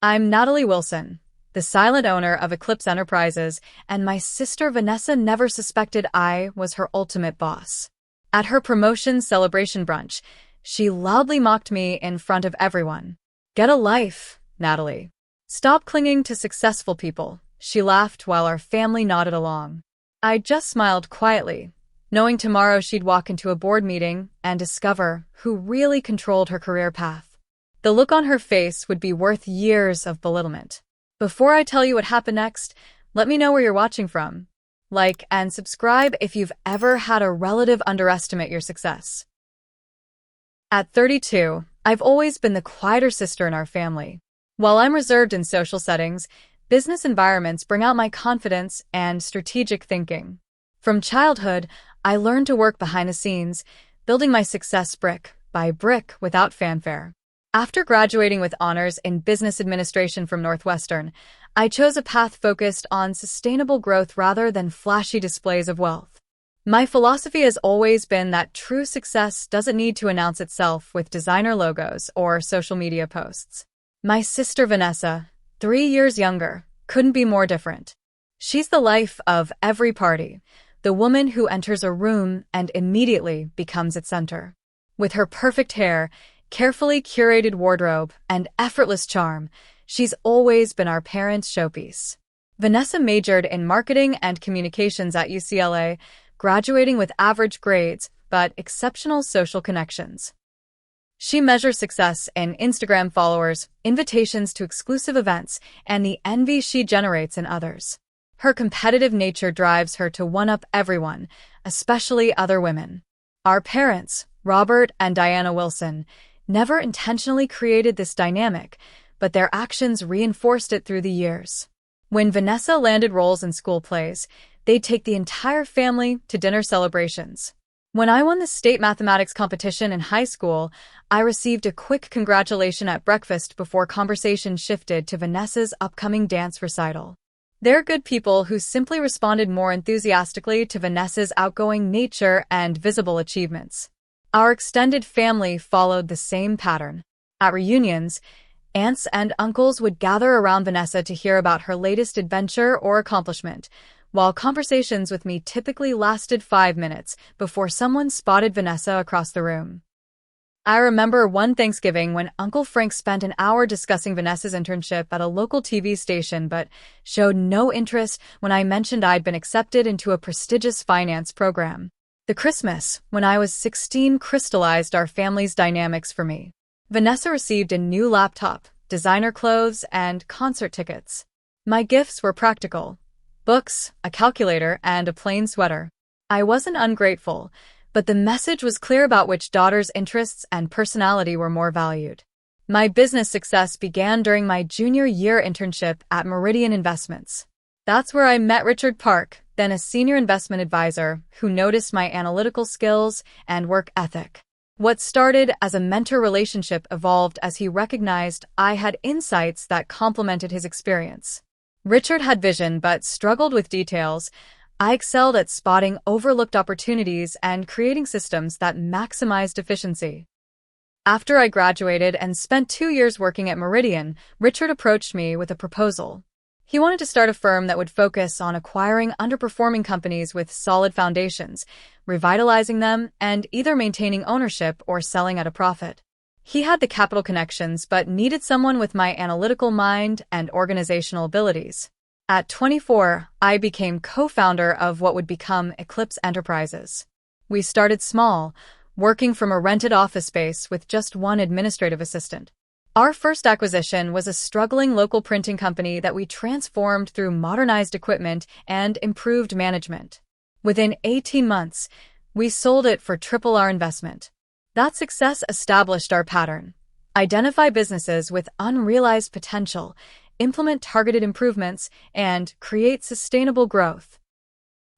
I'm Natalie Wilson, the silent owner of Eclipse Enterprises, and my sister Vanessa never suspected I was her ultimate boss. At her promotion celebration brunch, she loudly mocked me in front of everyone. "Get a life, Natalie. Stop clinging to successful people," she laughed while our family nodded along. I just smiled quietly, knowing tomorrow she'd walk into a board meeting and discover who really controlled her career path. The look on her face would be worth years of belittlement. Before I tell you what happened next, let me know where you're watching from. Like and subscribe if you've ever had a relative underestimate your success. At 32, I've always been the quieter sister in our family. While I'm reserved in social settings, business environments bring out my confidence and strategic thinking. From childhood, I learned to work behind the scenes, building my success brick by brick without fanfare. After graduating with honors in business administration from Northwestern, I chose a path focused on sustainable growth rather than flashy displays of wealth. My philosophy has always been that true success doesn't need to announce itself with designer logos or social media posts. My sister Vanessa, 3 years younger, couldn't be more different. She's the life of every party, the woman who enters a room and immediately becomes its center. With her perfect hair, carefully curated wardrobe, and effortless charm, she's always been our parents' showpiece. Vanessa majored in marketing and communications at UCLA, graduating with average grades but exceptional social connections. She measures success in Instagram followers, invitations to exclusive events, and the envy she generates in others. Her competitive nature drives her to one-up everyone, especially other women. Our parents, Robert and Diana Wilson, never intentionally created this dynamic, but their actions reinforced it through the years. When Vanessa landed roles in school plays, they'd take the entire family to dinner celebrations. When I won the state mathematics competition in high school, I received a quick congratulation at breakfast before conversation shifted to Vanessa's upcoming dance recital. There are good people who simply responded more enthusiastically to Vanessa's outgoing nature and visible achievements. Our extended family followed the same pattern. At reunions, aunts and uncles would gather around Vanessa to hear about her latest adventure or accomplishment, while conversations with me typically lasted 5 minutes before someone spotted Vanessa across the room. I remember one Thanksgiving when Uncle Frank spent an hour discussing Vanessa's internship at a local TV station but showed no interest when I mentioned I'd been accepted into a prestigious finance program. The Christmas, when I was 16, crystallized our family's dynamics for me. Vanessa received a new laptop, designer clothes, and concert tickets. My gifts were practical: books, a calculator, and a plain sweater. I wasn't ungrateful, but the message was clear about which daughter's interests and personality were more valued. My business success began during my junior year internship at Meridian Investments. That's where I met Richard Park, then a senior investment advisor, who noticed my analytical skills and work ethic. What started as a mentor relationship evolved as he recognized I had insights that complemented his experience. Richard had vision but struggled with details. I excelled at spotting overlooked opportunities and creating systems that maximized efficiency. After I graduated and spent 2 years working at Meridian, Richard approached me with a proposal. He wanted to start a firm that would focus on acquiring underperforming companies with solid foundations, revitalizing them, and either maintaining ownership or selling at a profit. He had the capital connections but needed someone with my analytical mind and organizational abilities. At 24, I became co-founder of what would become Eclipse Enterprises. We started small, working from a rented office space with just one administrative assistant. Our first acquisition was a struggling local printing company that we transformed through modernized equipment and improved management. Within 18 months, we sold it for triple our investment. That success established our pattern: identify businesses with unrealized potential, implement targeted improvements, and create sustainable growth.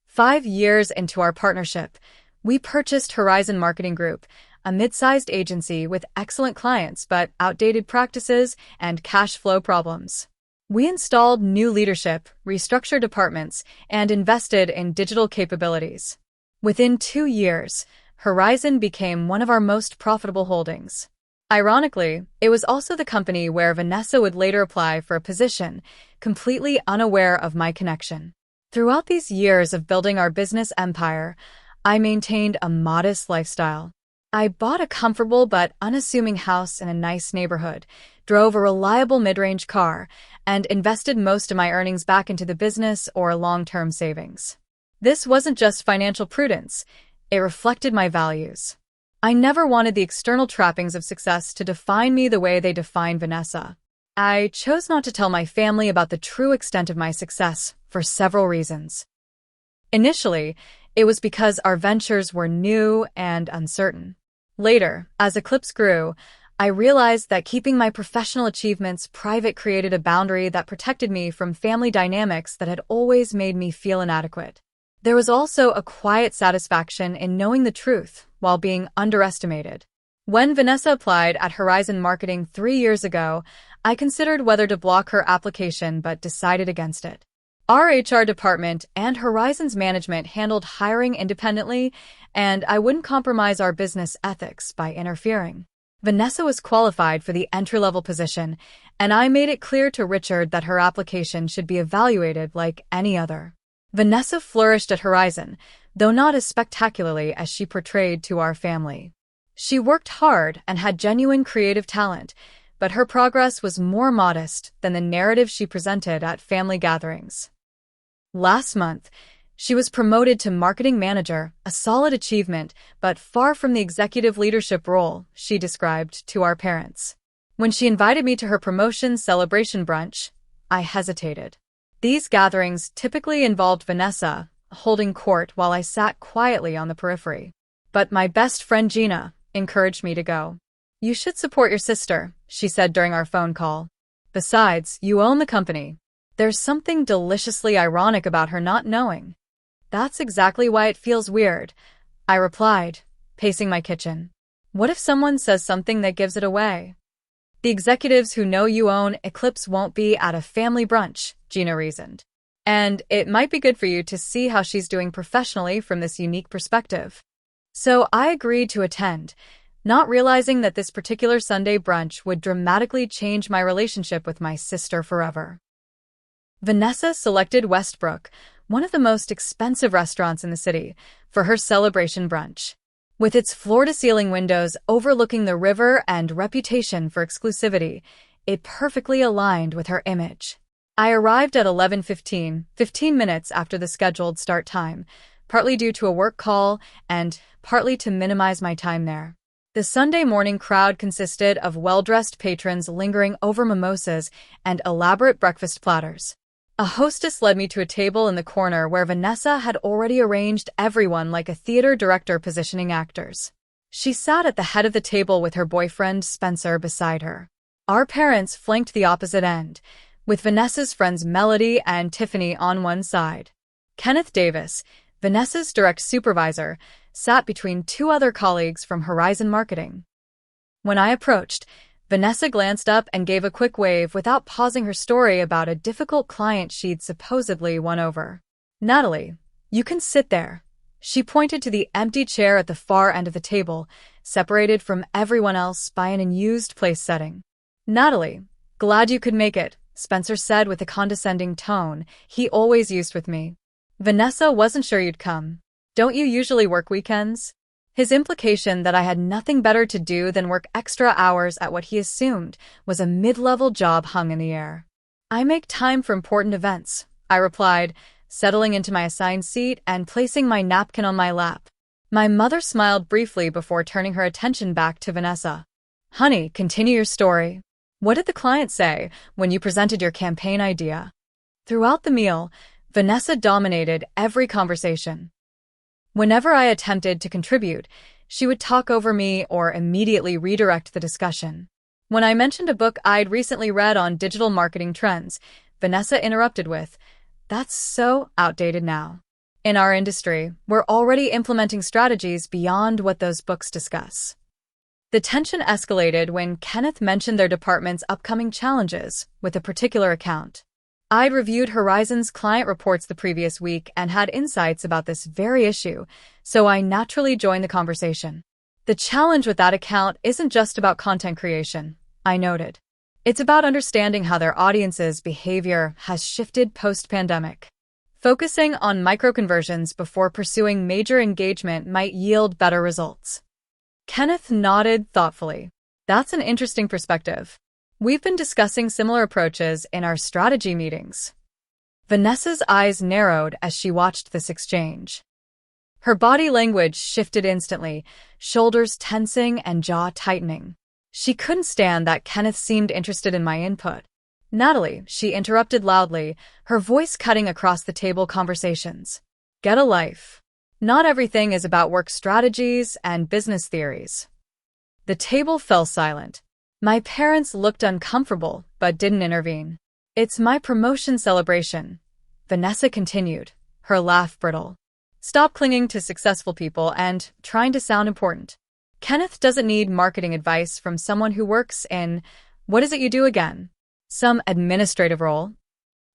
5 years into our partnership, we purchased Horizon Marketing Group, a mid-sized agency with excellent clients but outdated practices and cash flow problems. We installed new leadership, restructured departments, and invested in digital capabilities. Within 2 years, Horizon became one of our most profitable holdings. Ironically, it was also the company where Vanessa would later apply for a position, completely unaware of my connection. Throughout these years of building our business empire, I maintained a modest lifestyle. I bought a comfortable but unassuming house in a nice neighborhood, drove a reliable mid-range car, and invested most of my earnings back into the business or long-term savings. This wasn't just financial prudence, it reflected my values. I never wanted the external trappings of success to define me the way they define Vanessa. I chose not to tell my family about the true extent of my success for several reasons. Initially, it was because our ventures were new and uncertain. Later, as Eclipse grew, I realized that keeping my professional achievements private created a boundary that protected me from family dynamics that had always made me feel inadequate. There was also a quiet satisfaction in knowing the truth while being underestimated. When Vanessa applied at Horizon Marketing 3 years ago, I considered whether to block her application but decided against it. Our HR department and Horizon's management handled hiring independently, and I wouldn't compromise our business ethics by interfering. Vanessa was qualified for the entry-level position, and I made it clear to Richard that her application should be evaluated like any other. Vanessa flourished at Horizon, though not as spectacularly as she portrayed to our family. She worked hard and had genuine creative talent, but her progress was more modest than the narrative she presented at family gatherings. Last month, she was promoted to marketing manager, a solid achievement, but far from the executive leadership role she described to our parents. When she invited me to her promotion celebration brunch, I hesitated. These gatherings typically involved Vanessa holding court while I sat quietly on the periphery. But my best friend Gina encouraged me to go. "You should support your sister," she said during our phone call. "Besides, you own the company." There's something deliciously ironic about her not knowing. "That's exactly why it feels weird," I replied, pacing my kitchen. "What if someone says something that gives it away?" "The executives who know you own Eclipse won't be at a family brunch," Gina reasoned. "And it might be good for you to see how she's doing professionally from this unique perspective." So I agreed to attend, not realizing that this particular Sunday brunch would dramatically change my relationship with my sister forever. Vanessa selected Westbrook, one of the most expensive restaurants in the city, for her celebration brunch. With its floor-to-ceiling windows overlooking the river and reputation for exclusivity, it perfectly aligned with her image. I arrived at 11:15, 15 minutes after the scheduled start time, partly due to a work call and partly to minimize my time there. The Sunday morning crowd consisted of well-dressed patrons lingering over mimosas and elaborate breakfast platters. A hostess led me to a table in the corner where Vanessa had already arranged everyone like a theater director positioning actors. She sat at the head of the table with her boyfriend Spencer beside her. Our parents flanked the opposite end, with Vanessa's friends Melody and Tiffany on one side. Kenneth Davis, Vanessa's direct supervisor, sat between two other colleagues from Horizon Marketing. When I approached, Vanessa glanced up and gave a quick wave without pausing her story about a difficult client she'd supposedly won over. "Natalie, you can sit there." She pointed to the empty chair at the far end of the table, separated from everyone else by an unused place setting. "Natalie, glad you could make it," Spencer said with a condescending tone he always used with me. "Vanessa wasn't sure you'd come. Don't you usually work weekends?" His implication that I had nothing better to do than work extra hours at what he assumed was a mid-level job hung in the air. "I make time for important events," I replied, settling into my assigned seat and placing my napkin on my lap. My mother smiled briefly before turning her attention back to Vanessa. "Honey, continue your story. What did the client say when you presented your campaign idea?" Throughout the meal, Vanessa dominated every conversation. Whenever I attempted to contribute, she would talk over me or immediately redirect the discussion. When I mentioned a book I'd recently read on digital marketing trends, Vanessa interrupted with, "That's so outdated now. In our industry, we're already implementing strategies beyond what those books discuss." The tension escalated when Kenneth mentioned their department's upcoming challenges with a particular account. I'd reviewed Horizon's client reports the previous week and had insights about this very issue, so I naturally joined the conversation. The challenge with that account isn't just about content creation, I noted. It's about understanding how their audience's behavior has shifted post-pandemic. Focusing on micro-conversions before pursuing major engagement might yield better results. Kenneth nodded thoughtfully. That's an interesting perspective. We've been discussing similar approaches in our strategy meetings. Vanessa's eyes narrowed as she watched this exchange. Her body language shifted instantly, shoulders tensing and jaw tightening. She couldn't stand that Kenneth seemed interested in my input. "Natalie," she interrupted loudly, her voice cutting across the table conversations. "Get a life. Not everything is about work strategies and business theories." The table fell silent. My parents looked uncomfortable, but didn't intervene. "It's my promotion celebration," Vanessa continued, her laugh brittle. "Stop clinging to successful people and trying to sound important. Kenneth doesn't need marketing advice from someone who works in, what is it you do again? Some administrative role?"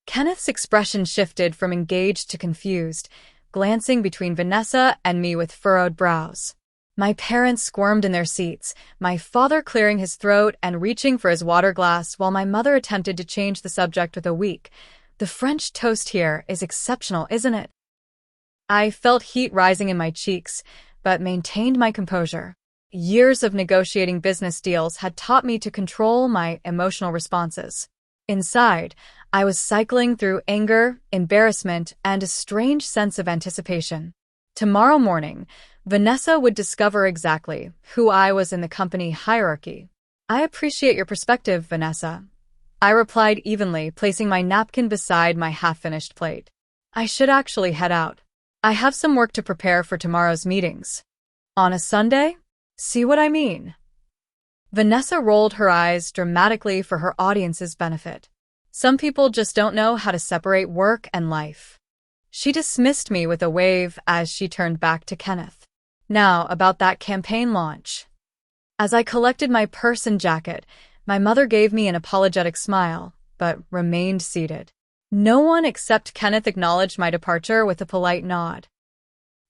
Kenneth's expression shifted from engaged to confused, glancing between Vanessa and me with furrowed brows. My parents squirmed in their seats, my father clearing his throat and reaching for his water glass while my mother attempted to change the subject with a weak, "The French toast here is exceptional, isn't it?" I felt heat rising in my cheeks, but maintained my composure. Years of negotiating business deals had taught me to control my emotional responses. Inside, I was cycling through anger, embarrassment, and a strange sense of anticipation. Tomorrow morning, Vanessa would discover exactly who I was in the company hierarchy. "I appreciate your perspective, Vanessa," I replied evenly, placing my napkin beside my half-finished plate. "I should actually head out. I have some work to prepare for tomorrow's meetings." "On a Sunday? See what I mean?" Vanessa rolled her eyes dramatically for her audience's benefit. "Some people just don't know how to separate work and life." She dismissed me with a wave as she turned back to Kenneth. "Now, about that campaign launch." As I collected my purse and jacket, my mother gave me an apologetic smile, but remained seated. No one except Kenneth acknowledged my departure with a polite nod.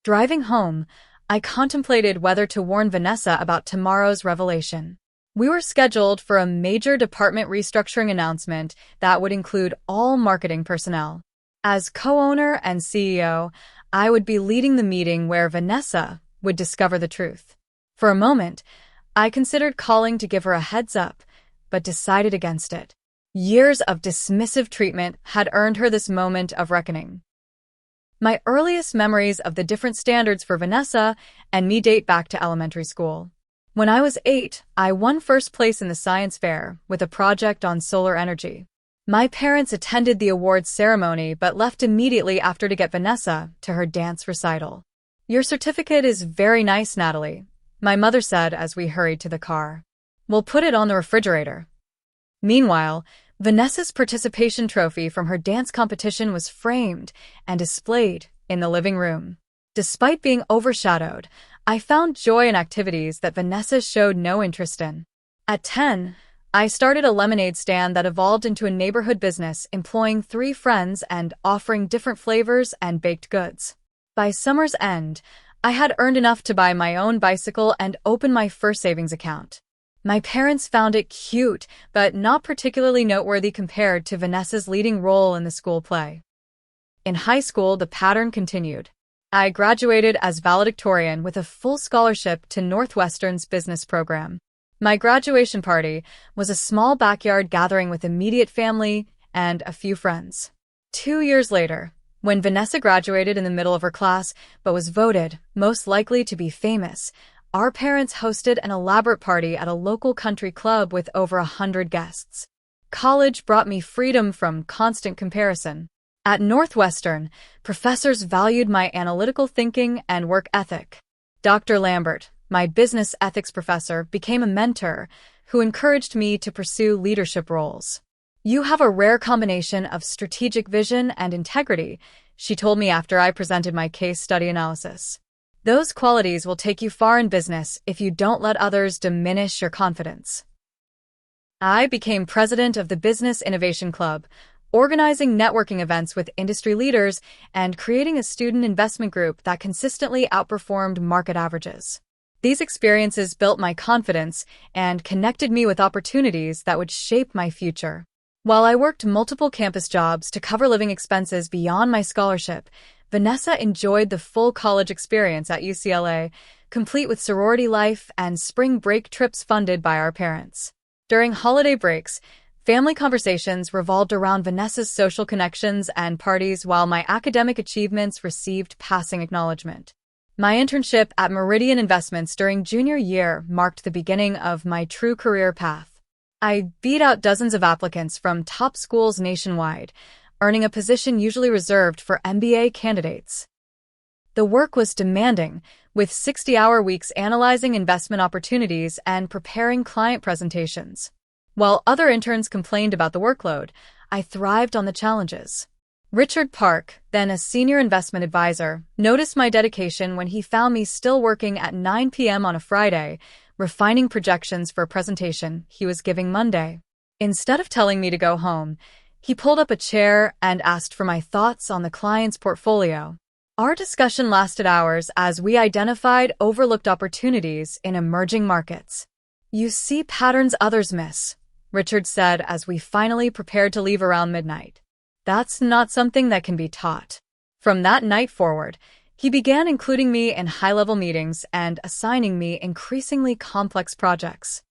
Driving home, I contemplated whether to warn Vanessa about tomorrow's revelation. We were scheduled for a major department restructuring announcement that would include all marketing personnel. As co-owner and CEO, I would be leading the meeting where Vanessa would discover the truth. For a moment, I considered calling to give her a heads up, but decided against it. Years of dismissive treatment had earned her this moment of reckoning. My earliest memories of the different standards for Vanessa and me date back to elementary school. When I was 8, I won first place in the science fair with a project on solar energy. My parents attended the awards ceremony but left immediately after to get Vanessa to her dance recital. "Your certificate is very nice, Natalie," my mother said as we hurried to the car. "We'll put it on the refrigerator." Meanwhile, Vanessa's participation trophy from her dance competition was framed and displayed in the living room. Despite being overshadowed, I found joy in activities that Vanessa showed no interest in. At 10, I started a lemonade stand that evolved into a neighborhood business employing 3 friends and offering different flavors and baked goods. By summer's end, I had earned enough to buy my own bicycle and open my first savings account. My parents found it cute, but not particularly noteworthy compared to Vanessa's leading role in the school play. In high school, the pattern continued. I graduated as valedictorian with a full scholarship to Northwestern's business program. My graduation party was a small backyard gathering with immediate family and a few friends. 2 years later, when Vanessa graduated in the middle of her class but was voted most likely to be famous, our parents hosted an elaborate party at a local country club with over 100 guests. College brought me freedom from constant comparison. At Northwestern, professors valued my analytical thinking and work ethic. Dr. Lambert, my business ethics professor, became a mentor who encouraged me to pursue leadership roles. "You have a rare combination of strategic vision and integrity," she told me after I presented my case study analysis. "Those qualities will take you far in business if you don't let others diminish your confidence." I became president of the Business Innovation Club, organizing networking events with industry leaders and creating a student investment group that consistently outperformed market averages. These experiences built my confidence and connected me with opportunities that would shape my future. While I worked multiple campus jobs to cover living expenses beyond my scholarship, Vanessa enjoyed the full college experience at UCLA, complete with sorority life and spring break trips funded by our parents. During holiday breaks, family conversations revolved around Vanessa's social connections and parties, while my academic achievements received passing acknowledgement. My internship at Meridian Investments during junior year marked the beginning of my true career path. I beat out dozens of applicants from top schools nationwide, earning a position usually reserved for MBA candidates. The work was demanding, with 60-hour weeks analyzing investment opportunities and preparing client presentations. While other interns complained about the workload, I thrived on the challenges. Richard Park, then a senior investment advisor, noticed my dedication when he found me still working at 9 p.m. on a Friday, refining projections for a presentation he was giving Monday. Instead of telling me to go home, he pulled up a chair and asked for my thoughts on the client's portfolio. Our discussion lasted hours as we identified overlooked opportunities in emerging markets. "You see patterns others miss," Richard said as we finally prepared to leave around midnight. "That's not something that can be taught." From that night forward, he began including me in high-level meetings and assigning me increasingly complex projects.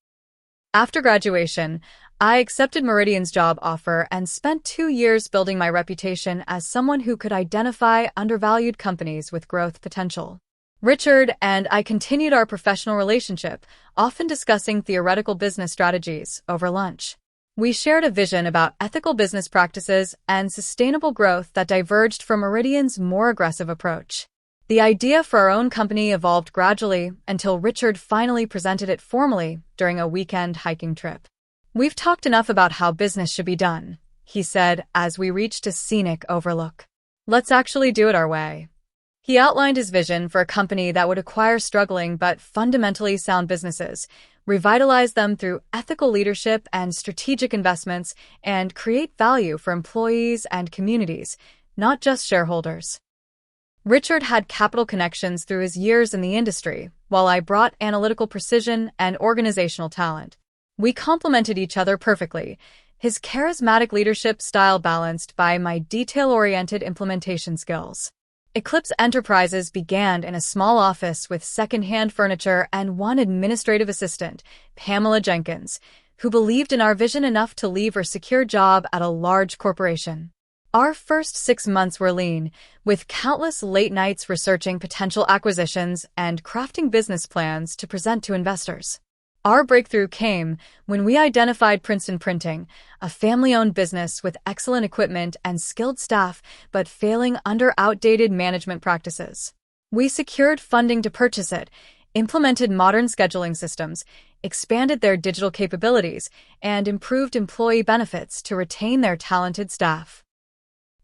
After graduation, I accepted Meridian's job offer and spent 2 years building my reputation as someone who could identify undervalued companies with growth potential. Richard and I continued our professional relationship, often discussing theoretical business strategies over lunch. We shared a vision about ethical business practices and sustainable growth that diverged from Meridian's more aggressive approach. The idea for our own company evolved gradually until Richard finally presented it formally during a weekend hiking trip. "We've talked enough about how business should be done," he said as we reached a scenic overlook. "Let's actually do it our way." He outlined his vision for a company that would acquire struggling but fundamentally sound businesses, revitalize them through ethical leadership and strategic investments, and create value for employees and communities, not just shareholders. Richard had capital connections through his years in the industry, while I brought analytical precision and organizational talent. We complemented each other perfectly, his charismatic leadership style balanced by my detail-oriented implementation skills. Eclipse Enterprises began in a small office with second-hand furniture and one administrative assistant, Pamela Jenkins, who believed in our vision enough to leave her secure job at a large corporation. Our first 6 months were lean, with countless late nights researching potential acquisitions and crafting business plans to present to investors. Our breakthrough came when we identified Princeton Printing, a family-owned business with excellent equipment and skilled staff, but failing under outdated management practices. We secured funding to purchase it, implemented modern scheduling systems, expanded their digital capabilities, and improved employee benefits to retain their talented staff.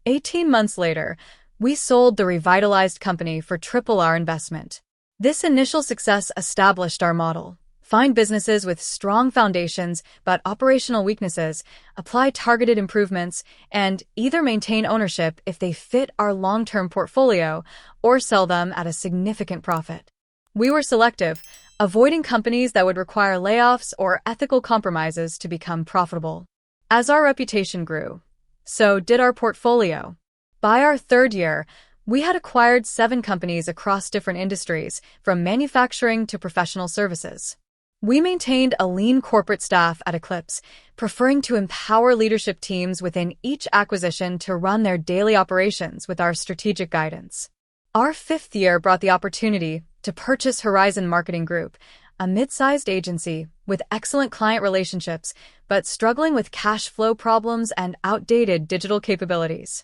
18 months later, we sold the revitalized company for triple our investment. This initial success established our model. Find businesses with strong foundations but operational weaknesses, apply targeted improvements, and either maintain ownership if they fit our long-term portfolio or sell them at a significant profit. We were selective, avoiding companies that would require layoffs or ethical compromises to become profitable. As our reputation grew, so did our portfolio. By our third year, we had acquired 7 companies across different industries, from manufacturing to professional services. We maintained a lean corporate staff at Eclipse, preferring to empower leadership teams within each acquisition to run their daily operations with our strategic guidance. Our 5th year brought the opportunity to purchase Horizon Marketing Group, a mid-sized agency with excellent client relationships, but struggling with cash flow problems and outdated digital capabilities.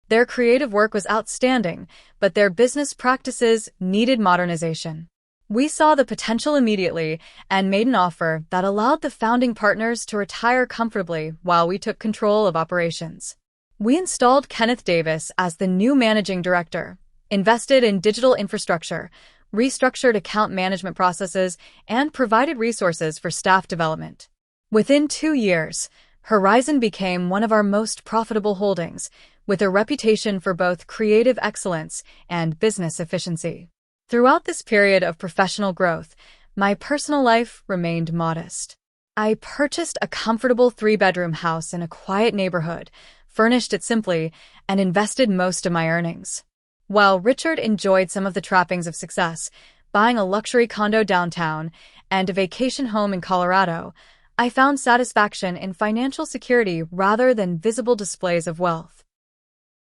Their creative work was outstanding, but their business practices needed modernization. We saw the potential immediately and made an offer that allowed the founding partners to retire comfortably while we took control of operations. We installed Kenneth Davis as the new managing director, invested in digital infrastructure, restructured account management processes, and provided resources for staff development. Within 2 years, Horizon became one of our most profitable holdings, with a reputation for both creative excellence and business efficiency. Throughout this period of professional growth, my personal life remained modest. I purchased a comfortable three-bedroom house in a quiet neighborhood, furnished it simply, and invested most of my earnings. While Richard enjoyed some of the trappings of success, buying a luxury condo downtown and a vacation home in Colorado, I found satisfaction in financial security rather than visible displays of wealth.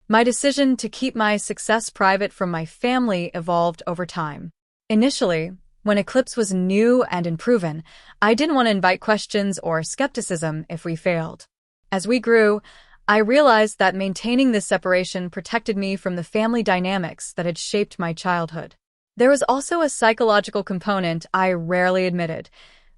My decision to keep my success private from my family evolved over time. Initially, when Eclipse was new and unproven, I didn't want to invite questions or skepticism if we failed. As we grew, I realized that maintaining this separation protected me from the family dynamics that had shaped my childhood. There was also a psychological component I rarely admitted.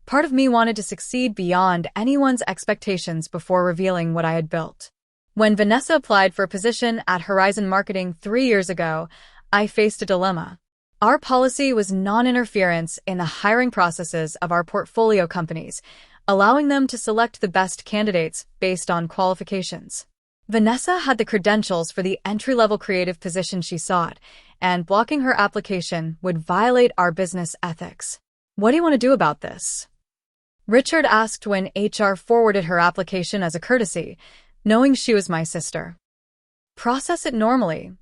Part of me wanted to succeed beyond anyone's expectations before revealing what I had built. When Vanessa applied for a position at Horizon Marketing 3 years ago, I faced a dilemma. Our policy was non-interference in the hiring processes of our portfolio companies, allowing them to select the best candidates based on qualifications. Vanessa had the credentials for the entry-level creative position she sought, and blocking her application would violate our business ethics. "What do you want to do about this?" Richard asked when HR forwarded her application as a courtesy, knowing she was my sister. "Process it normally,"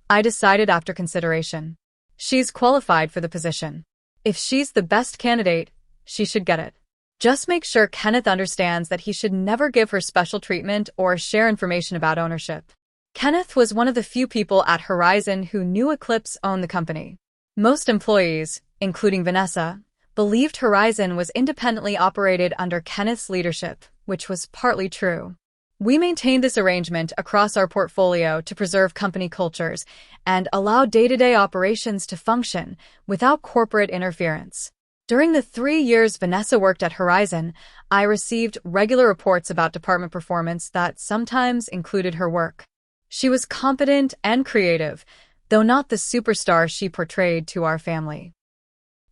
I decided after consideration. "She's qualified for the position. If she's the best candidate, she should get it. Just make sure Kenneth understands that he should never give her special treatment or share information about ownership." Kenneth was one of the few people at Horizon who knew Eclipse owned the company. Most employees, including Vanessa, believed Horizon was independently operated under Kenneth's leadership, which was partly true. We maintained this arrangement across our portfolio to preserve company cultures and allow day-to-day operations to function without corporate interference. During the 3 years Vanessa worked at Horizon, I received regular reports about department performance that sometimes included her work. She was competent and creative, though not the superstar she portrayed to our family.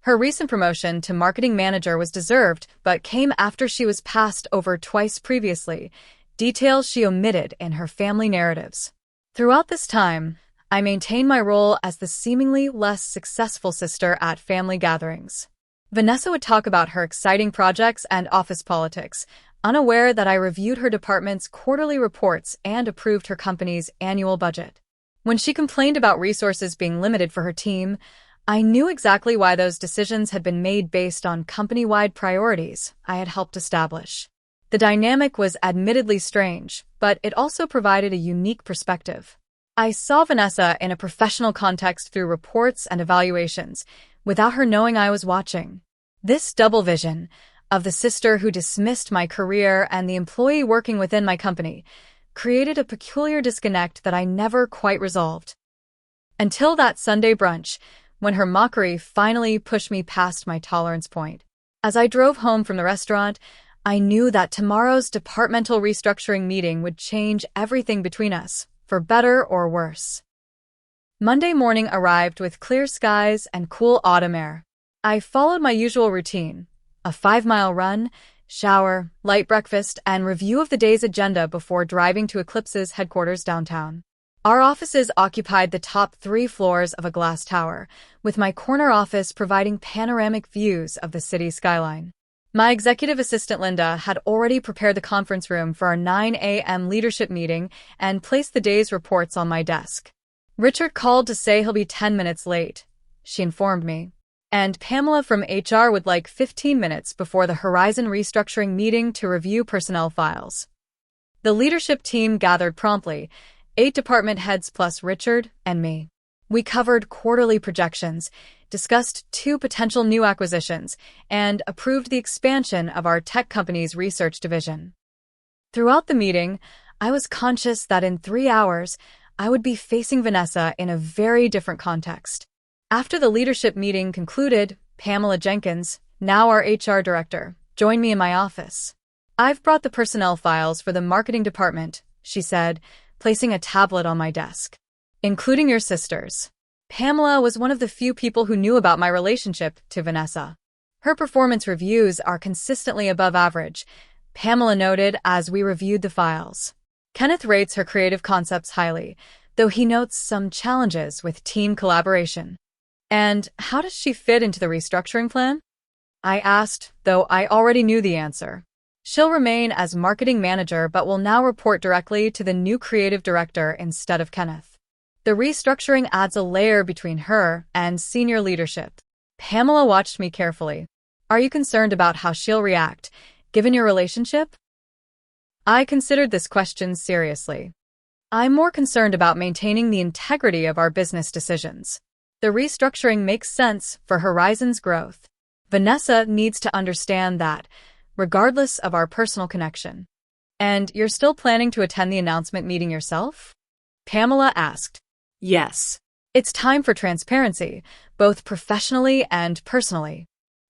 Her recent promotion to marketing manager was deserved, but came after she was passed over twice previously, details she omitted in her family narratives. Throughout this time, I maintained my role as the seemingly less successful sister at family gatherings. Vanessa would talk about her exciting projects and office politics, unaware that I reviewed her department's quarterly reports and approved her company's annual budget. When she complained about resources being limited for her team, I knew exactly why those decisions had been made based on company-wide priorities I had helped establish. The dynamic was admittedly strange, but it also provided a unique perspective. I saw Vanessa in a professional context through reports and evaluations, without her knowing I was watching. This double vision, of the sister who dismissed my career and the employee working within my company, created a peculiar disconnect that I never quite resolved. Until that Sunday brunch, when her mockery finally pushed me past my tolerance point. As I drove home from the restaurant, I knew that tomorrow's departmental restructuring meeting would change everything between us, for better or worse. Monday morning arrived with clear skies and cool autumn air. I followed my usual routine, a 5-mile run, shower, light breakfast, and review of the day's agenda before driving to Eclipse's headquarters downtown. Our offices occupied the top 3 floors of a glass tower, with my corner office providing panoramic views of the city skyline. My executive assistant Linda had already prepared the conference room for our 9 a.m. leadership meeting and placed the day's reports on my desk. "Richard called to say he'll be 10 minutes late," she informed me. "And Pamela from HR would like 15 minutes before the Horizon restructuring meeting to review personnel files." The leadership team gathered promptly, 8 department heads plus Richard and me. We covered quarterly projections, discussed 2 potential new acquisitions, and approved the expansion of our tech company's research division. Throughout the meeting, I was conscious that in 3 hours, I would be facing Vanessa in a very different context. After the leadership meeting concluded, Pamela Jenkins, now our HR director, joined me in my office. "I've brought the personnel files for the marketing department," she said, placing a tablet on my desk. "Including your sisters." Pamela was one of the few people who knew about my relationship to Vanessa. "Her performance reviews are consistently above average," Pamela noted as we reviewed the files. "Kenneth rates her creative concepts highly, though he notes some challenges with team collaboration." And how does she fit into the restructuring plan? I asked, though I already knew the answer. She'll remain as marketing manager but will now report directly to the new creative director instead of Kenneth. The restructuring adds a layer between her and senior leadership. Pamela watched me carefully. Are you concerned about how she'll react, given your relationship? I considered this question seriously. I'm more concerned about maintaining the integrity of our business decisions. The restructuring makes sense for Horizon's growth. Vanessa needs to understand that, regardless of our personal connection. And you're still planning to attend the announcement meeting yourself? Pamela asked. Yes. It's time for transparency, both professionally and personally.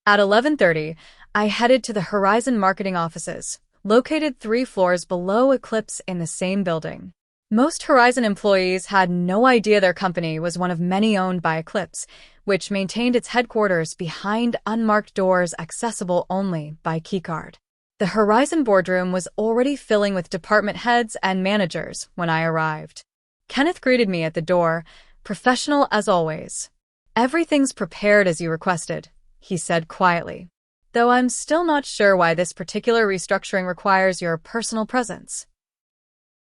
At 11:30, I headed to the Horizon marketing offices, located 3 floors below Eclipse in the same building. Most Horizon employees had no idea their company was one of many owned by Eclipse, which maintained its headquarters behind unmarked doors accessible only by keycard. The Horizon boardroom was already filling with department heads and managers when I arrived. Kenneth greeted me at the door, professional as always. Everything's prepared as you requested, he said quietly. Though I'm still not sure why this particular restructuring requires your personal presence.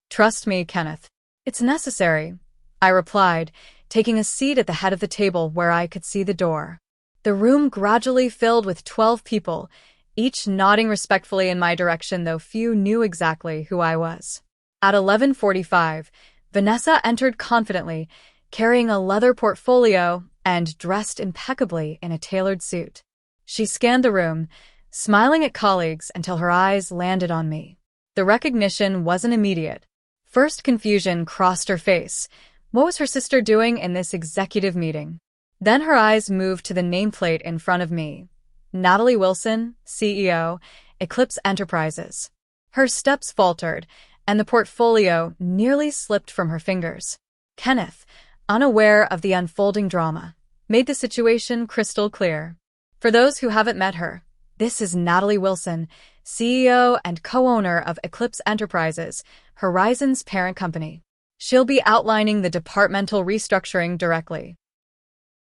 Trust me, Kenneth. It's necessary, I replied, taking a seat at the head of the table where I could see the door. The room gradually filled with 12 people, each nodding respectfully in my direction, though few knew exactly who I was. At 11:45, Vanessa entered confidently, carrying a leather portfolio and dressed impeccably in a tailored suit. She scanned the room, smiling at colleagues until her eyes landed on me. The recognition wasn't immediate. First, confusion crossed her face. What was her sister doing in this executive meeting? Then her eyes moved to the nameplate in front of me. Natalie Wilson, CEO, Eclipse Enterprises. Her steps faltered, and the portfolio nearly slipped from her fingers. Kenneth, unaware of the unfolding drama, made the situation crystal clear. For those who haven't met her, this is Natalie Wilson, CEO and co-owner of Eclipse Enterprises, Horizon's parent company. She'll be outlining the departmental restructuring directly.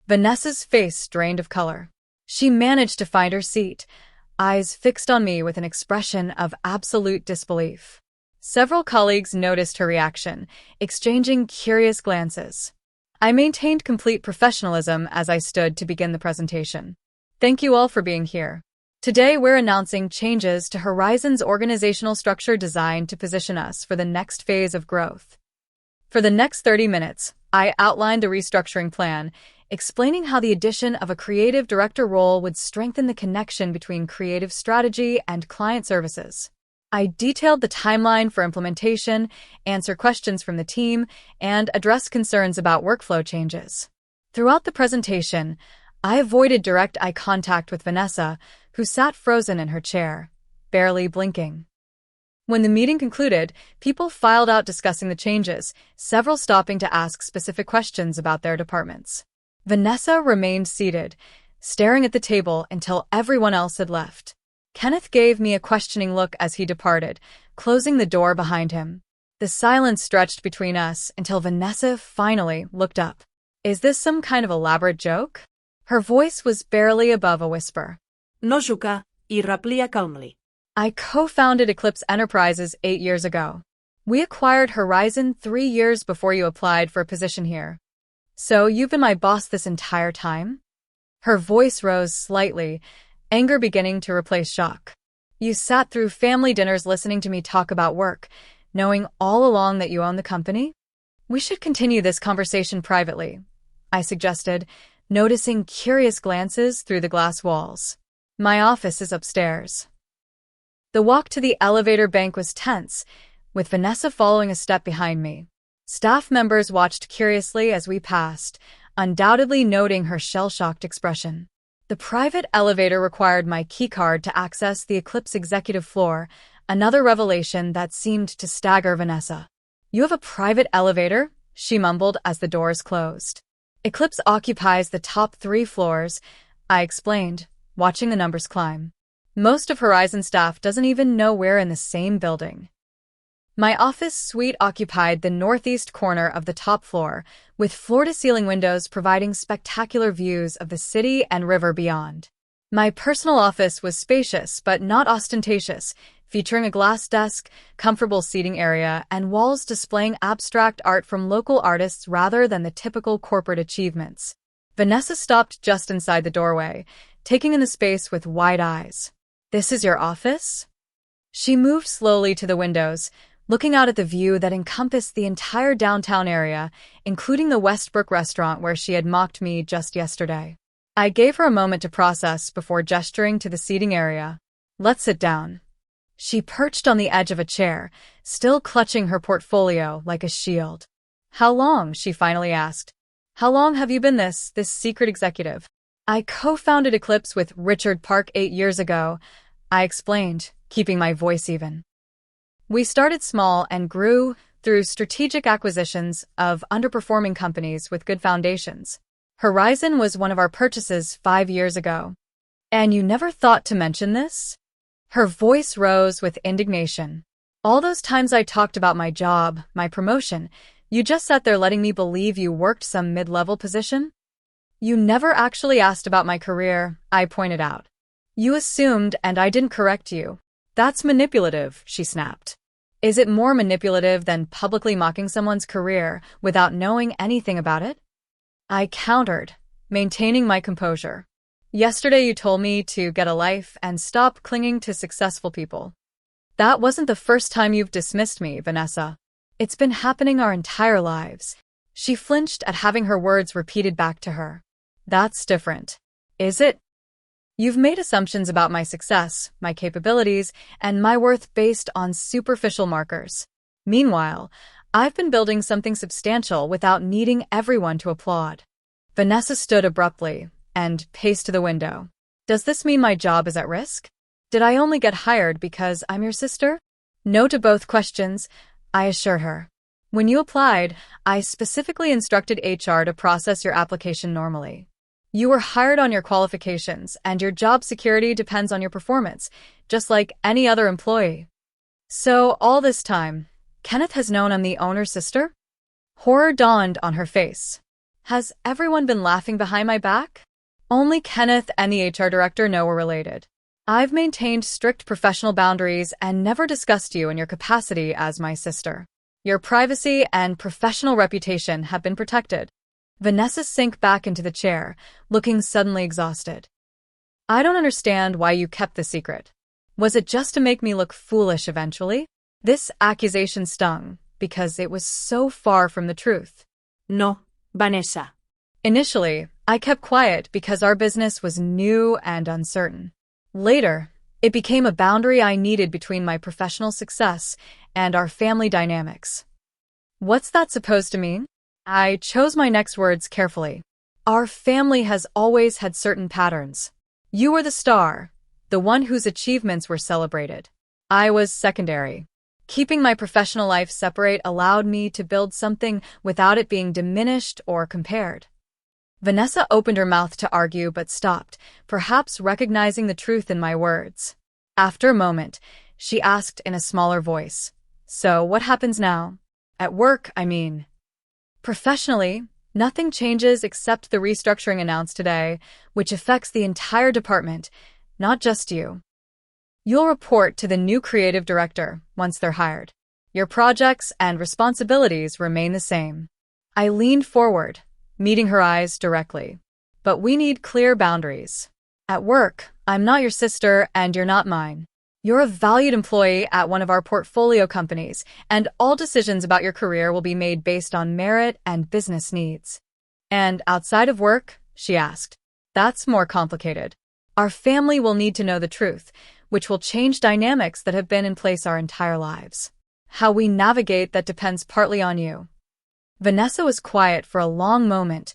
Vanessa's face drained of color. She managed to find her seat, eyes fixed on me with an expression of absolute disbelief. Several colleagues noticed her reaction, exchanging curious glances. I maintained complete professionalism as I stood to begin the presentation. Thank you all for being here. Today we're announcing changes to Horizon's organizational structure designed to position us for the next phase of growth. For the next 30 minutes, I outlined the restructuring plan, explaining how the addition of a creative director role would strengthen the connection between creative strategy and client services. I detailed the timeline for implementation, answered questions from the team, and addressed concerns about workflow changes. Throughout the presentation, I avoided direct eye contact with Vanessa, who sat frozen in her chair, barely blinking. When the meeting concluded, people filed out discussing the changes, several stopping to ask specific questions about their departments. Vanessa remained seated, staring at the table until everyone else had left. Kenneth gave me a questioning look as he departed, closing the door behind him. The silence stretched between us until Vanessa finally looked up. Is this some kind of elaborate joke? Her voice was barely above a whisper. No, Shuka, y replia calmly. I co-founded Eclipse Enterprises 8 years ago. We acquired Horizon 3 years before you applied for a position here. So you've been my boss this entire time? Her voice rose slightly, anger beginning to replace shock. You sat through family dinners listening to me talk about work, knowing all along that you own the company? We should continue this conversation privately, I suggested, noticing curious glances through the glass walls. My office is upstairs. The walk to the elevator bank was tense, with Vanessa following a step behind me. Staff members watched curiously as we passed, undoubtedly noting her shell-shocked expression. The private elevator required my keycard to access the Eclipse executive floor, another revelation that seemed to stagger Vanessa. You have a private elevator? She mumbled as the doors closed. Eclipse occupies the top 3 floors, I explained, watching the numbers climb. Most of Horizon staff doesn't even know we're in the same building. My office suite occupied the northeast corner of the top floor, with floor-to-ceiling windows providing spectacular views of the city and river beyond. My personal office was spacious but not ostentatious, featuring a glass desk, comfortable seating area, and walls displaying abstract art from local artists rather than the typical corporate achievements. Vanessa stopped just inside the doorway, taking in the space with wide eyes. "This is your office?" She moved slowly to the windows, looking out at the view that encompassed the entire downtown area, including the Westbrook restaurant where she had mocked me just yesterday. I gave her a moment to process before gesturing to the seating area. "Let's sit down." She perched on the edge of a chair, still clutching her portfolio like a shield. "How long?" she finally asked. "How long have you been this secret executive?" "I co-founded Eclipse with Richard Park 8 years ago," I explained, keeping my voice even. "We started small and grew through strategic acquisitions of underperforming companies with good foundations. Horizon was one of our purchases 5 years ago." "And you never thought to mention this?" Her voice rose with indignation. "All those times I talked about my job, my promotion, you just sat there letting me believe you worked some mid-level position?" "You never actually asked about my career," I pointed out. "You assumed and I didn't correct you." "That's manipulative," she snapped. "Is it more manipulative than publicly mocking someone's career without knowing anything about it?" I countered, maintaining my composure. "Yesterday you told me to get a life and stop clinging to successful people." "That wasn't the first time you've dismissed me, Vanessa. It's been happening our entire lives." She flinched at having her words repeated back to her. "That's different." "Is it?" "You've made assumptions about my success, my capabilities, and my worth based on superficial markers. Meanwhile, I've been building something substantial without needing everyone to applaud." Vanessa stood abruptly and paced to the window. "Does this mean my job is at risk? Did I only get hired because I'm your sister?" "No to both questions," I assured her. "When you applied, I specifically instructed HR to process your application normally. You were hired on your qualifications, and your job security depends on your performance, just like any other employee." "So, all this time, Kenneth has known I'm the owner's sister?" Horror dawned on her face. "Has everyone been laughing behind my back?" "Only Kenneth and the HR director know we're related. I've maintained strict professional boundaries and never discussed you in your capacity as my sister. Your privacy and professional reputation have been protected." Vanessa sank back into the chair, looking suddenly exhausted. "I don't understand why you kept the secret. Was it just to make me look foolish eventually?" This accusation stung, because it was so far from the truth. "No, Vanessa." "Initially, I kept quiet because our business was new and uncertain. Later, it became a boundary I needed between my professional success and our family dynamics." "What's that supposed to mean?" I chose my next words carefully. "Our family has always had certain patterns. You were the star, the one whose achievements were celebrated. I was secondary. Keeping my professional life separate allowed me to build something without it being diminished or compared." Vanessa opened her mouth to argue but stopped, perhaps recognizing the truth in my words. After a moment, she asked in a smaller voice, "So what happens now? At work, I mean." "Professionally, nothing changes except the restructuring announced today, which affects the entire department, not just you. You'll report to the new creative director once they're hired. Your projects and responsibilities remain the same." I leaned forward, meeting her eyes directly. "But we need clear boundaries. At work, I'm not your sister and you're not mine. You're a valued employee at one of our portfolio companies, and all decisions about your career will be made based on merit and business needs." "And outside of work?" she asked. "That's more complicated. Our family will need to know the truth, which will change dynamics that have been in place our entire lives. How we navigate that depends partly on you." Vanessa was quiet for a long moment,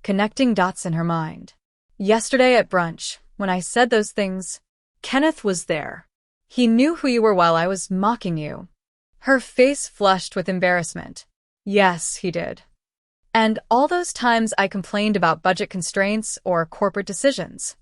connecting dots in her mind. "Yesterday at brunch, when I said those things, Kenneth was there. He knew who you were while I was mocking you." Her face flushed with embarrassment. "Yes, he did. And all those times I complained about budget constraints or corporate decisions.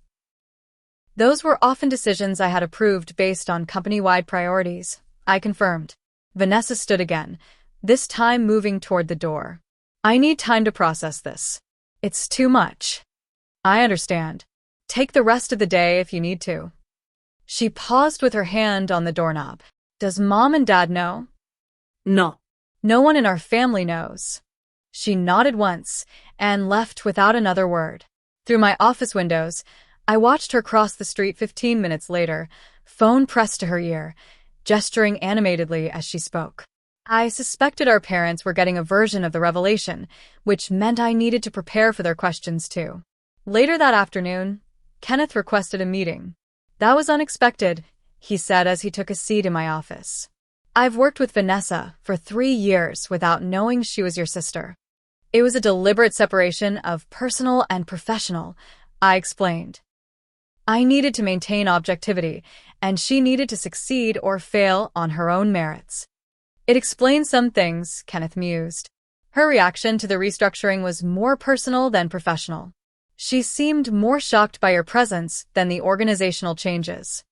Those were often decisions I had approved based on company-wide priorities," I confirmed. Vanessa stood again, this time moving toward the door. I need time to process this. It's too much. I understand. Take the rest of the day if you need to. She paused with her hand on the doorknob. Does Mom and Dad know? No. No one in our family knows. She nodded once and left without another word. Through my office windows, I watched her cross the street 15 minutes later, phone pressed to her ear, gesturing animatedly as she spoke. I suspected our parents were getting a version of the revelation, which meant I needed to prepare for their questions too. Later that afternoon, Kenneth requested a meeting. That was unexpected, he said as he took a seat in my office. I've worked with Vanessa for 3 years without knowing she was your sister. It was a deliberate separation of personal and professional, I explained. I needed to maintain objectivity, and she needed to succeed or fail on her own merits. It explains some things, Kenneth mused. Her reaction to the restructuring was more personal than professional. She seemed more shocked by your presence than the organizational changes.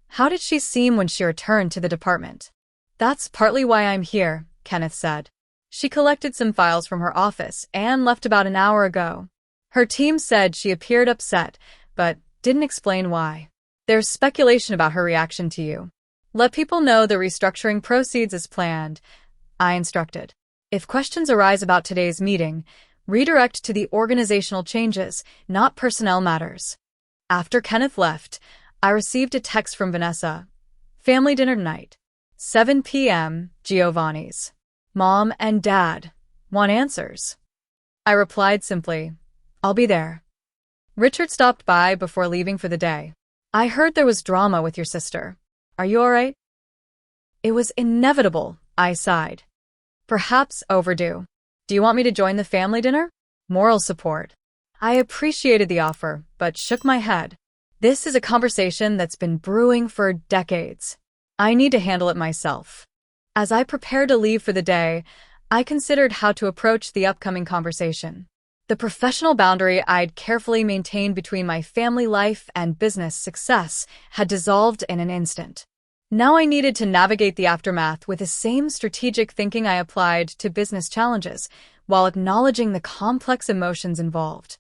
How did she seem when she returned to the department? That's partly why I'm here, Kenneth said. She collected some files from her office and left about an hour ago. Her team said she appeared upset, but didn't explain why. There's speculation about her reaction to you. Let people know the restructuring proceeds as planned, I instructed. If questions arise about today's meeting, redirect to the organizational changes, not personnel matters. After Kenneth left, I received a text from Vanessa. Family dinner tonight. 7 p.m., Giovanni's. Mom and Dad want answers. I replied simply, I'll be there. Richard stopped by before leaving for the day. I heard there was drama with your sister. Are you all right? It was inevitable, I sighed. Perhaps overdue. Do you want me to join the family dinner? Moral support. I appreciated the offer, but shook my head. This is a conversation that's been brewing for decades. I need to handle it myself. As I prepared to leave for the day, I considered how to approach the upcoming conversation. The professional boundary I'd carefully maintained between my family life and business success had dissolved in an instant. Now I needed to navigate the aftermath with the same strategic thinking I applied to business challenges, while acknowledging the complex emotions involved.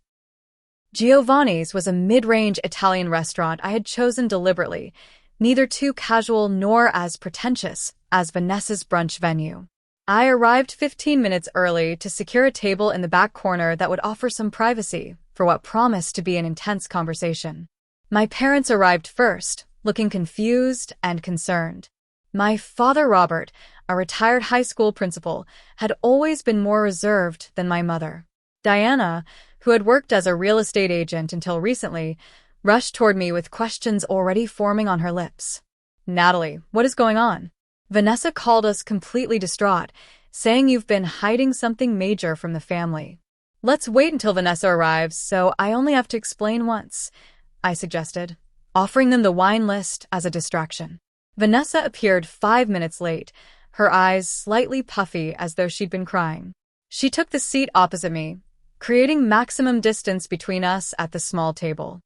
Giovanni's was a mid-range Italian restaurant I had chosen deliberately, neither too casual nor as pretentious as Vanessa's brunch venue. I arrived 15 minutes early to secure a table in the back corner that would offer some privacy for what promised to be an intense conversation. My parents arrived first, looking confused and concerned. My father, Robert, a retired high school principal, had always been more reserved than my mother. Diana, who had worked as a real estate agent until recently, rushed toward me with questions already forming on her lips. Natalie, what is going on? Vanessa called us completely distraught, saying you've been hiding something major from the family. Let's wait until Vanessa arrives, so I only have to explain once, I suggested, offering them the wine list as a distraction. Vanessa appeared 5 minutes late, her eyes slightly puffy as though she'd been crying. She took the seat opposite me, creating maximum distance between us at the small table.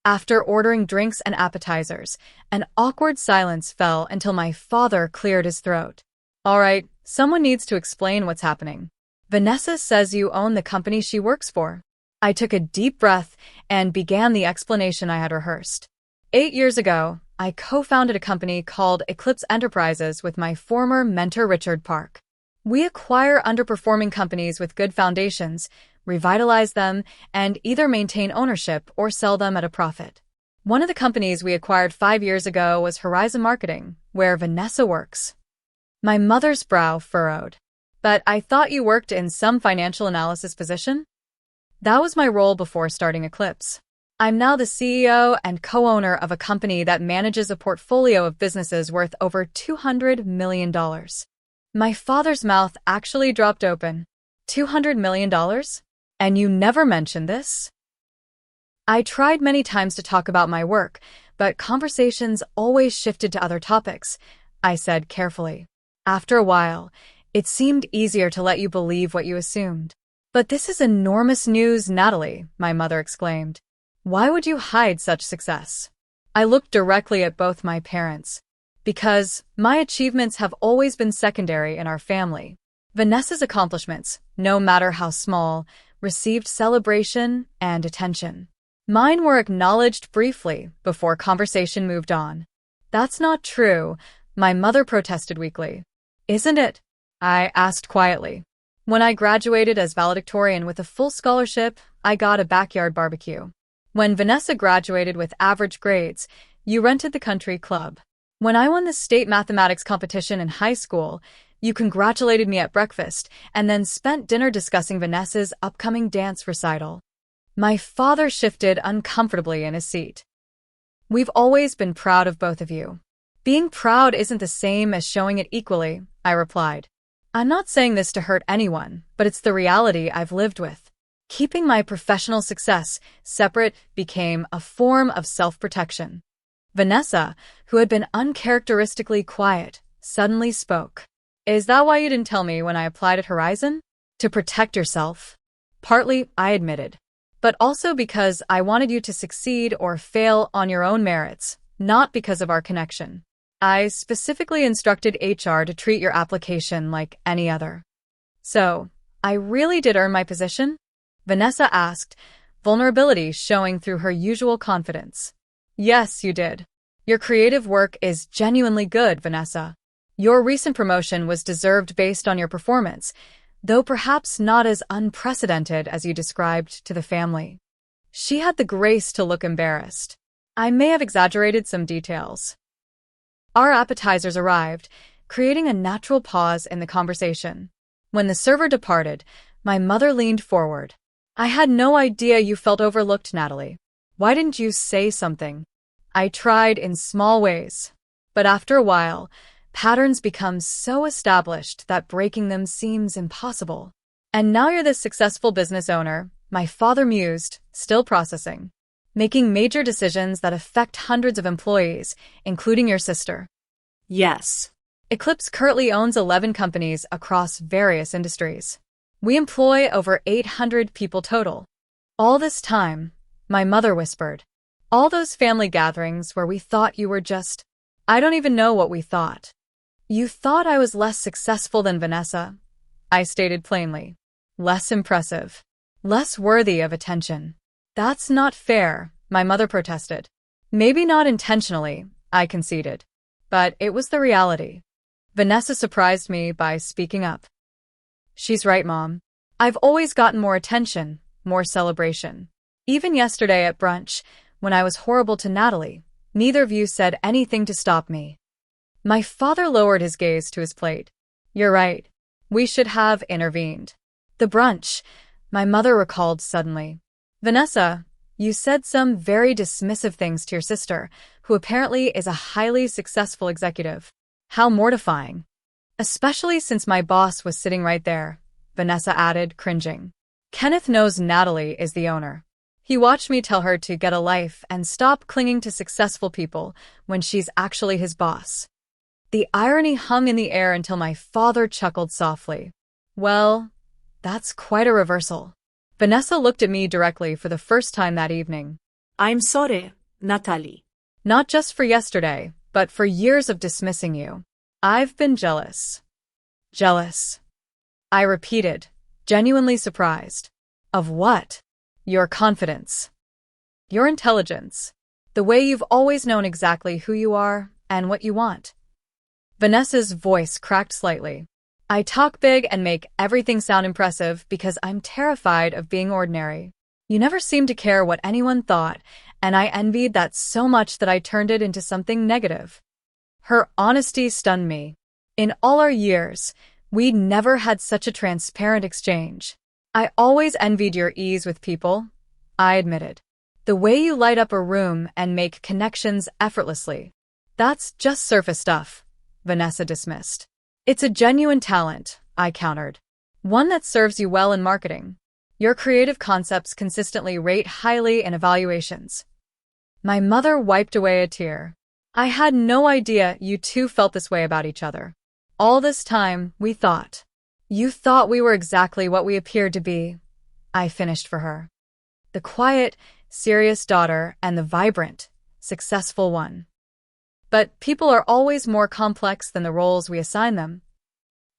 After ordering drinks and appetizers, an awkward silence fell until my father cleared his throat. All right, someone needs to explain what's happening. Vanessa says you own the company she works for. I took a deep breath and began the explanation I had rehearsed. 8 years ago, I co-founded a company called Eclipse Enterprises with my former mentor Richard Park. We acquire underperforming companies with good foundations, revitalize them, and either maintain ownership or sell them at a profit. One of the companies we acquired 5 years ago was Horizon Marketing, where Vanessa works. My mother's brow furrowed. But I thought you worked in some financial analysis position? That was my role before starting Eclipse. I'm now the CEO and co-owner of a company that manages a portfolio of businesses worth over $200 million. My father's mouth actually dropped open. $200 million? And you never mentioned this? I tried many times to talk about my work, but conversations always shifted to other topics, I said carefully. After a while, it seemed easier to let you believe what you assumed. But this is enormous news, Natalie, my mother exclaimed. Why would you hide such success? I looked directly at both my parents. Because my achievements have always been secondary in our family. Vanessa's accomplishments, no matter how small, received celebration and attention. Mine were acknowledged briefly before conversation moved on. That's not true, my mother protested weakly. Isn't it? I asked quietly. When I graduated as valedictorian with a full scholarship, I got a backyard barbecue. When Vanessa graduated with average grades, you rented the country club. When I won the state mathematics competition in high school, you congratulated me at breakfast and then spent dinner discussing Vanessa's upcoming dance recital. My father shifted uncomfortably in his seat. We've always been proud of both of you. Being proud isn't the same as showing it equally, I replied. I'm not saying this to hurt anyone, but it's the reality I've lived with. Keeping my professional success separate became a form of self-protection. Vanessa, who had been uncharacteristically quiet, suddenly spoke. Is that why you didn't tell me when I applied at Horizon? To protect yourself? Partly, I admitted. But also because I wanted you to succeed or fail on your own merits, not because of our connection. I specifically instructed HR to treat your application like any other. So, I really did earn my position? Vanessa asked, vulnerability showing through her usual confidence. Yes, you did. Your creative work is genuinely good, Vanessa. Your recent promotion was deserved based on your performance, though perhaps not as unprecedented as you described to the family. She had the grace to look embarrassed. I may have exaggerated some details. Our appetizers arrived, creating a natural pause in the conversation. When the server departed, my mother leaned forward. I had no idea you felt overlooked, Natalie. Why didn't you say something? I tried in small ways. But after a while, patterns become so established that breaking them seems impossible. And now you're this successful business owner, my father mused, still processing. Making major decisions that affect hundreds of employees, including your sister. Yes. Eclipse currently owns 11 companies across various industries. We employ over 800 people total. All this time, my mother whispered. All those family gatherings where we thought you were just... I don't even know what we thought. You thought I was less successful than Vanessa, I stated plainly. Less impressive. Less worthy of attention. That's not fair, my mother protested. Maybe not intentionally, I conceded. But it was the reality. Vanessa surprised me by speaking up. She's right, Mom. I've always gotten more attention, more celebration. Even yesterday at brunch, when I was horrible to Natalie, neither of you said anything to stop me. My father lowered his gaze to his plate. You're right. We should have intervened. The brunch, my mother recalled suddenly. Vanessa, you said some very dismissive things to your sister, who apparently is a highly successful executive. How mortifying. Especially since my boss was sitting right there, Vanessa added, cringing. Kenneth knows Natalie is the owner. He watched me tell her to get a life and stop clinging to successful people when she's actually his boss. The irony hung in the air until my father chuckled softly. Well, that's quite a reversal. Vanessa looked at me directly for the first time that evening. I'm sorry, Natalie. Not just for yesterday, but for years of dismissing you. I've been jealous. Jealous. I repeated, genuinely surprised. Of what? Your confidence. Your intelligence. The way you've always known exactly who you are and what you want. Vanessa's voice cracked slightly. I talk big and make everything sound impressive because I'm terrified of being ordinary. You never seemed to care what anyone thought, and I envied that so much that I turned it into something negative. Her honesty stunned me. In all our years, we'd never had such a transparent exchange. I always envied your ease with people, I admitted. The way you light up a room and make connections effortlessly. That's just surface stuff, Vanessa dismissed. It's a genuine talent, I countered. One that serves you well in marketing. Your creative concepts consistently rate highly in evaluations. My mother wiped away a tear. I had no idea you two felt this way about each other. All this time, we thought. You thought we were exactly what we appeared to be, I finished for her. The quiet, serious daughter and the vibrant, successful one. But people are always more complex than the roles we assign them.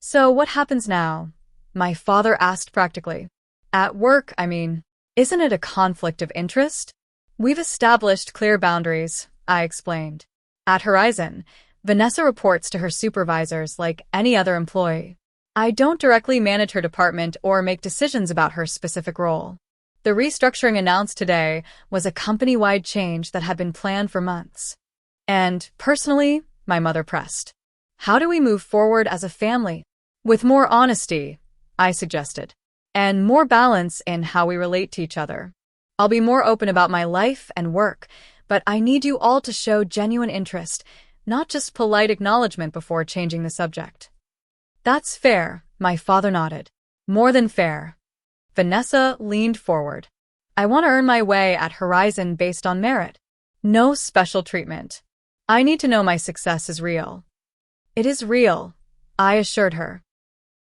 So what happens now? My father asked practically. At work, I mean, isn't it a conflict of interest? We've established clear boundaries, I explained. At Horizon, Vanessa reports to her supervisors like any other employee. I don't directly manage her department or make decisions about her specific role. The restructuring announced today was a company-wide change that had been planned for months. And, personally, my mother pressed. How do we move forward as a family? With more honesty, I suggested. And more balance in how we relate to each other. I'll be more open about my life and work, but I need you all to show genuine interest, not just polite acknowledgement before changing the subject. That's fair, my father nodded. More than fair. Vanessa leaned forward. I want to earn my way at Horizon based on merit. No special treatment. I need to know my success is real. It is real, I assured her.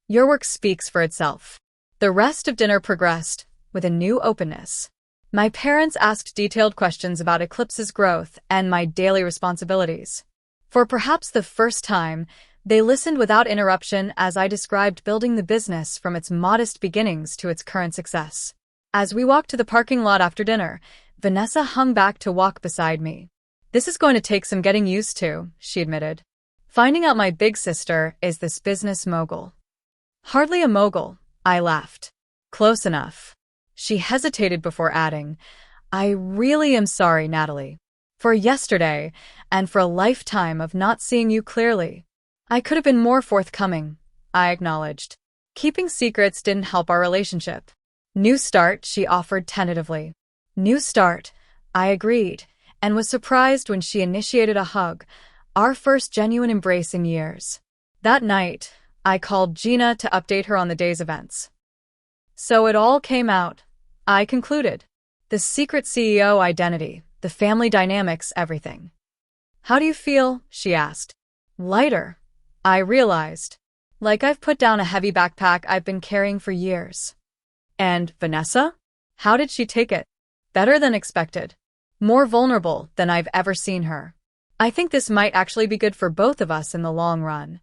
Your work speaks for itself. The rest of dinner progressed with a new openness. My parents asked detailed questions about Eclipse's growth and my daily responsibilities. For perhaps the first time, they listened without interruption as I described building the business from its modest beginnings to its current success. As we walked to the parking lot after dinner, Vanessa hung back to walk beside me. This is going to take some getting used to, she admitted. Finding out my big sister is this business mogul. Hardly a mogul, I laughed. Close enough. She hesitated before adding, I really am sorry, Natalie. For yesterday, and for a lifetime of not seeing you clearly. I could have been more forthcoming, I acknowledged. Keeping secrets didn't help our relationship. New start, she offered tentatively. New start, I agreed, and was surprised when she initiated a hug, our first genuine embrace in years. That night, I called Gina to update her on the day's events. So it all came out, I concluded. The secret CEO identity, the family dynamics, everything. How do you feel? She asked. Lighter, I realized. Like I've put down a heavy backpack I've been carrying for years. And Vanessa? How did she take it? Better than expected. More vulnerable than I've ever seen her. I think this might actually be good for both of us in the long run.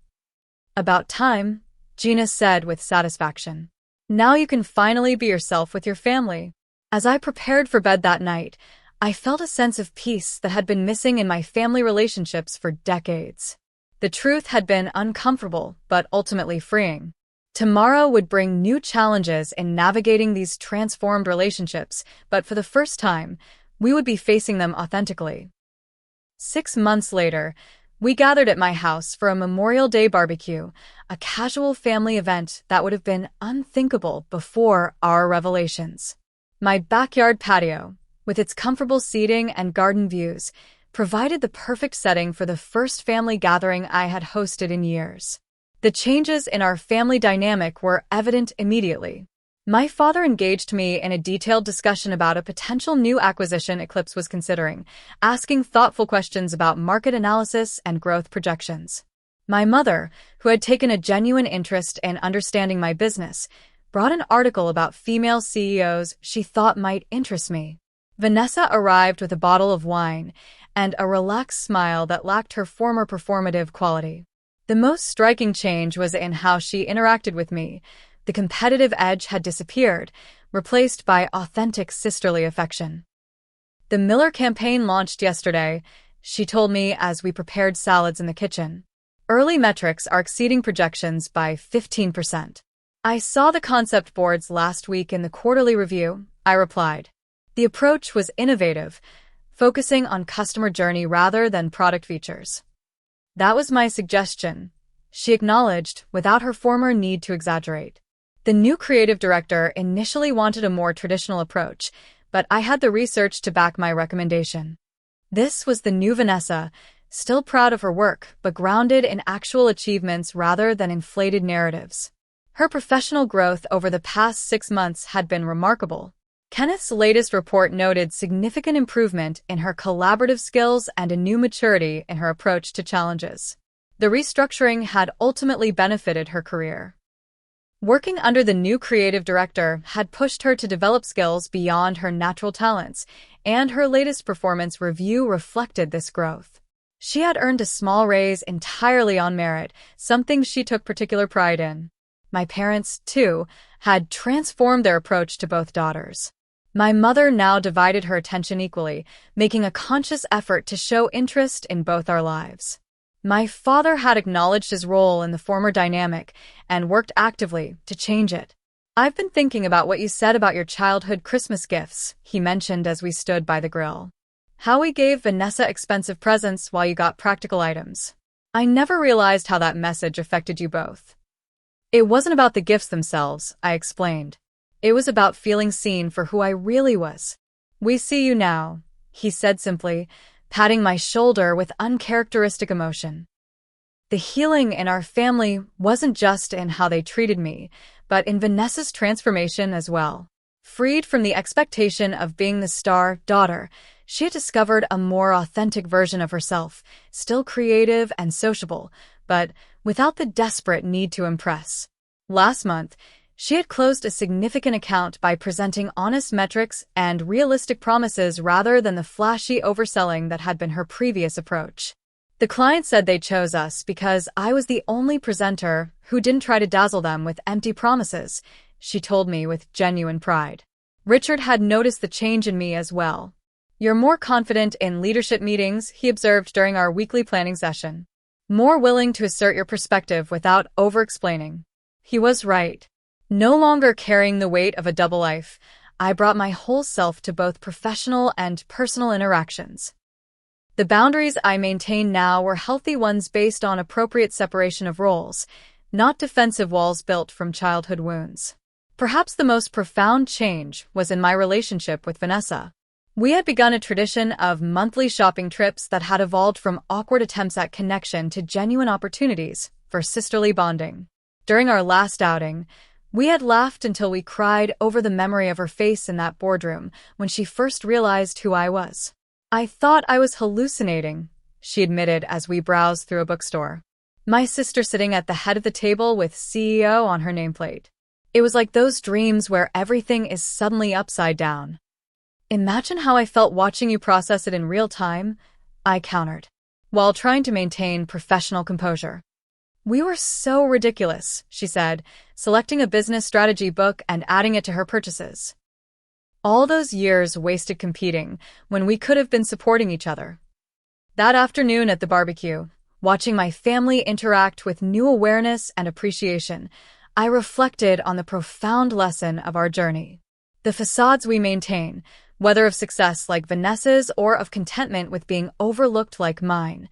About time, Gina said with satisfaction. Now you can finally be yourself with your family. As I prepared for bed that night, I felt a sense of peace that had been missing in my family relationships for decades. The truth had been uncomfortable, but ultimately freeing. Tomorrow would bring new challenges in navigating these transformed relationships, but for the first time, we would be facing them authentically. 6 months later, we gathered at my house for a Memorial Day barbecue, a casual family event that would have been unthinkable before our revelations. My backyard patio, with its comfortable seating and garden views, provided the perfect setting for the first family gathering I had hosted in years. The changes in our family dynamic were evident immediately. My father engaged me in a detailed discussion about a potential new acquisition Eclipse was considering, asking thoughtful questions about market analysis and growth projections. My mother, who had taken a genuine interest in understanding my business, brought an article about female CEOs she thought might interest me. Vanessa arrived with a bottle of wine and a relaxed smile that lacked her former performative quality. The most striking change was in how she interacted with me. The competitive edge had disappeared, replaced by authentic sisterly affection. The Miller campaign launched yesterday, she told me as we prepared salads in the kitchen. Early metrics are exceeding projections by 15%. I saw the concept boards last week in the quarterly review, I replied. The approach was innovative, focusing on customer journey rather than product features. That was my suggestion, she acknowledged without her former need to exaggerate. The new creative director initially wanted a more traditional approach, but I had the research to back my recommendation. This was the new Vanessa, still proud of her work, but grounded in actual achievements rather than inflated narratives. Her professional growth over the past 6 months had been remarkable. Kenneth's latest report noted significant improvement in her collaborative skills and a new maturity in her approach to challenges. The restructuring had ultimately benefited her career. Working under the new creative director had pushed her to develop skills beyond her natural talents, and her latest performance review reflected this growth. She had earned a small raise entirely on merit, something she took particular pride in. My parents, too, had transformed their approach to both daughters. My mother now divided her attention equally, making a conscious effort to show interest in both our lives. My father had acknowledged his role in the former dynamic and worked actively to change it. "I've been thinking about what you said about your childhood Christmas gifts," he mentioned as we stood by the grill. "How we gave Vanessa expensive presents while you got practical items. I never realized how that message affected you both." "It wasn't about the gifts themselves," I explained. "It was about feeling seen for who I really was." "We see you now," he said simply, patting my shoulder with uncharacteristic emotion. The healing in our family wasn't just in how they treated me, but in Vanessa's transformation as well. Freed from the expectation of being the star daughter, she had discovered a more authentic version of herself, still creative and sociable, but without the desperate need to impress. Last month, she had closed a significant account by presenting honest metrics and realistic promises rather than the flashy overselling that had been her previous approach. "The client said they chose us because I was the only presenter who didn't try to dazzle them with empty promises," she told me with genuine pride. Richard had noticed the change in me as well. "You're more confident in leadership meetings," he observed during our weekly planning session. "More willing to assert your perspective without over-explaining." He was right. No longer carrying the weight of a double life, I brought my whole self to both professional and personal interactions. The boundaries I maintain now were healthy ones based on appropriate separation of roles, not defensive walls built from childhood wounds. Perhaps the most profound change was in my relationship with Vanessa. We had begun a tradition of monthly shopping trips that had evolved from awkward attempts at connection to genuine opportunities for sisterly bonding. During our last outing, we had laughed until we cried over the memory of her face in that boardroom when she first realized who I was. "I thought I was hallucinating," she admitted as we browsed through a bookstore. My sister sitting at the head of the table with CEO on her nameplate. It was like those dreams where everything is suddenly upside down. "Imagine how I felt watching you process it in real time," I countered, while trying to maintain professional composure. "We were so ridiculous," she said, selecting a business strategy book and adding it to her purchases. All those years wasted competing when we could have been supporting each other. That afternoon at the barbecue, watching my family interact with new awareness and appreciation, I reflected on the profound lesson of our journey. The facades we maintain, whether of success like Vanessa's or of contentment with being overlooked like mine,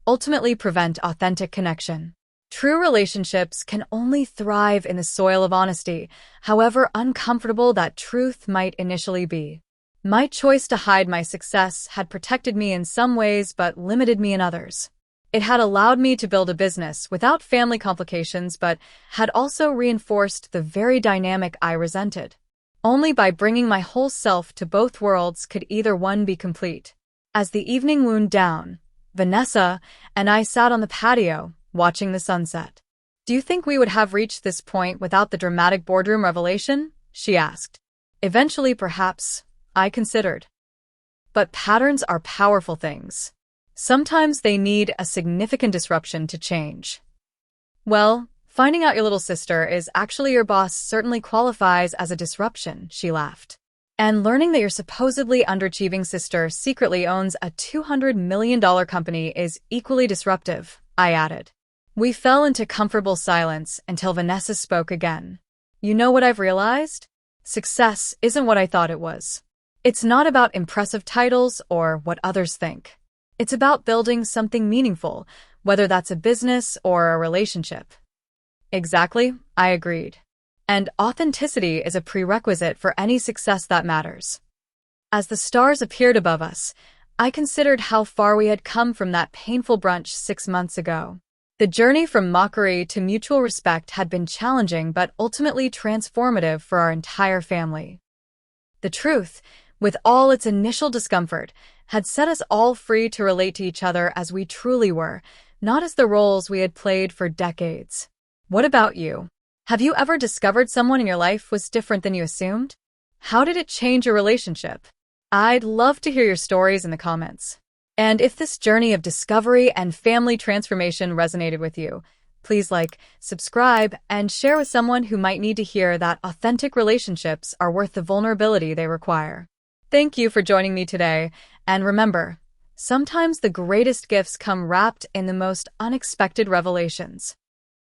ultimately prevent authentic connection. True relationships can only thrive in the soil of honesty, however uncomfortable that truth might initially be. My choice to hide my success had protected me in some ways but limited me in others. It had allowed me to build a business without family complications but had also reinforced the very dynamic I resented. Only by bringing my whole self to both worlds could either one be complete. As the evening wound down, Vanessa and I sat on the patio, watching the sunset. "Do you think we would have reached this point without the dramatic boardroom revelation?" she asked. "Eventually, perhaps," I considered. But patterns are powerful things. Sometimes they need a significant disruption to change. "Well, finding out your little sister is actually your boss certainly qualifies as a disruption," she laughed. "And learning that your supposedly underachieving sister secretly owns a $200 million company is equally disruptive," I added. We fell into comfortable silence until Vanessa spoke again. "You know what I've realized? Success isn't what I thought it was. It's not about impressive titles or what others think. It's about building something meaningful, whether that's a business or a relationship." "Exactly," I agreed. "And authenticity is a prerequisite for any success that matters." As the stars appeared above us, I considered how far we had come from that painful brunch 6 months ago. The journey from mockery to mutual respect had been challenging but ultimately transformative for our entire family. The truth, with all its initial discomfort, had set us all free to relate to each other as we truly were, not as the roles we had played for decades. What about you? Have you ever discovered someone in your life was different than you assumed? How did it change your relationship? I'd love to hear your stories in the comments. And if this journey of discovery and family transformation resonated with you, please like, subscribe, and share with someone who might need to hear that authentic relationships are worth the vulnerability they require. Thank you for joining me today, and remember, sometimes the greatest gifts come wrapped in the most unexpected revelations.